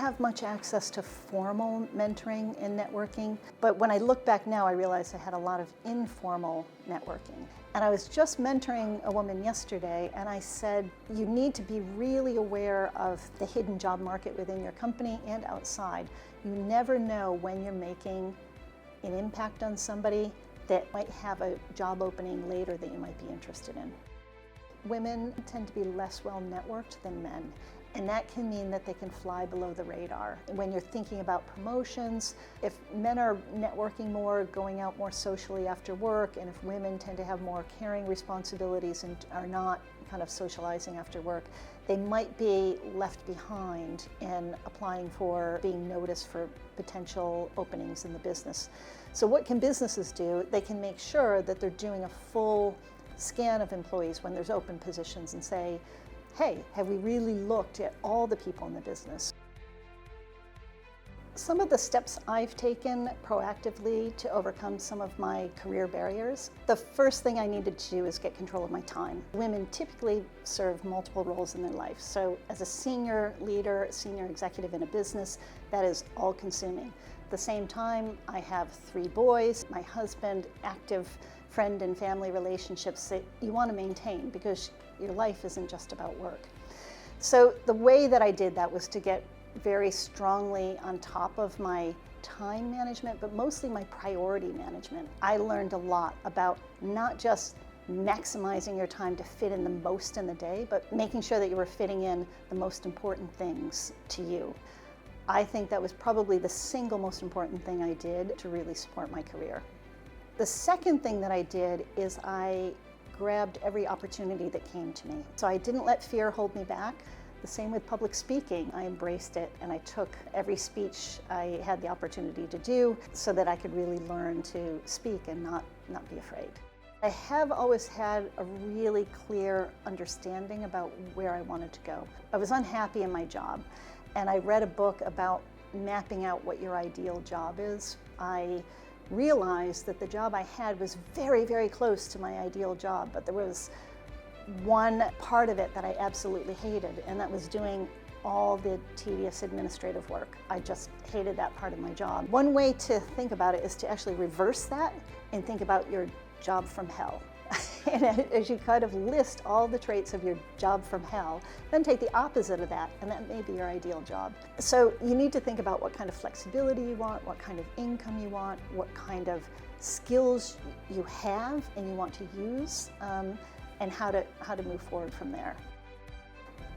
have much access to formal mentoring and networking, but when I look back now, I realize I had a lot of informal networking. And I was just mentoring a woman yesterday, and I said, you need to be really aware of the hidden job market within your company and outside. You never know when you're making an impact on somebody that might have a job opening later that you might be interested in. Women tend to be less well networked than men, and that can mean that they can fly below the radar. When you're thinking about promotions, if men are networking more, going out more socially after work, and if women tend to have more caring responsibilities and are not kind of socializing after work, they might be left behind in applying for being noticed for potential openings in the business. So what can businesses do? They can make sure that they're doing a full scan of employees when there's open positions and say, hey, have we really looked at all the people in the business? Some of the steps I've taken proactively to overcome some of my career barriers, the first thing I needed to do is get control of my time. Women typically serve multiple roles in their life. So as a senior leader, senior executive in a business, that is all consuming. At the same time, I have 3 boys, my husband, active friend and family relationships that you want to maintain because your life isn't just about work. So the way that I did that was to get very strongly on top of my time management, but mostly my priority management. I learned a lot about not just maximizing your time to fit in the most in the day, but making sure that you were fitting in the most important things to you. I think that was probably the single most important thing I did to really support my career. The second thing that I did is I grabbed every opportunity that came to me. So I didn't let fear hold me back. The same with public speaking. I embraced it and I took every speech I had the opportunity to do so that I could really learn to speak and not be afraid. I have always had a really clear understanding about where I wanted to go. I was unhappy in my job and I read a book about mapping out what your ideal job is. I realized that the job I had was very, very close to my ideal job, but there was one part of it that I absolutely hated, and that was doing all the tedious administrative work. I just hated that part of my job. One way to think about it is to actually reverse that and think about your job from hell. And as you kind of list all the traits of your job from hell, then take the opposite of that, and that may be your ideal job. So you need to think about what kind of flexibility you want, what kind of income you want, what kind of skills you have and you want to use, and how to move forward from there.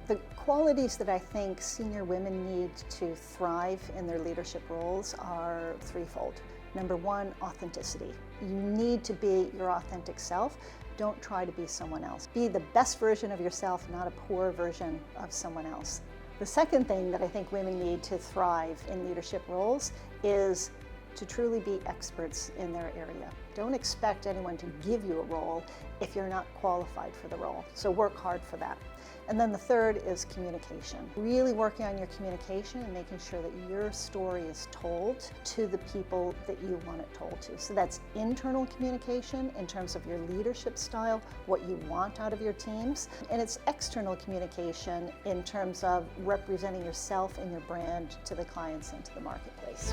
The qualities that I think senior women need to thrive in their leadership roles are threefold. Number one, authenticity. You need to be your authentic self. Don't try to be someone else. Be the best version of yourself, not a poor version of someone else. The second thing that I think women need to thrive in leadership roles is to truly be experts in their area. Don't expect anyone to give you a role if you're not qualified for the role. So work hard for that. And then the third is communication. Really working on your communication and making sure that your story is told to the people that you want it told to. So that's internal communication in terms of your leadership style, what you want out of your teams, and it's external communication in terms of representing yourself and your brand to the clients and to the marketplace.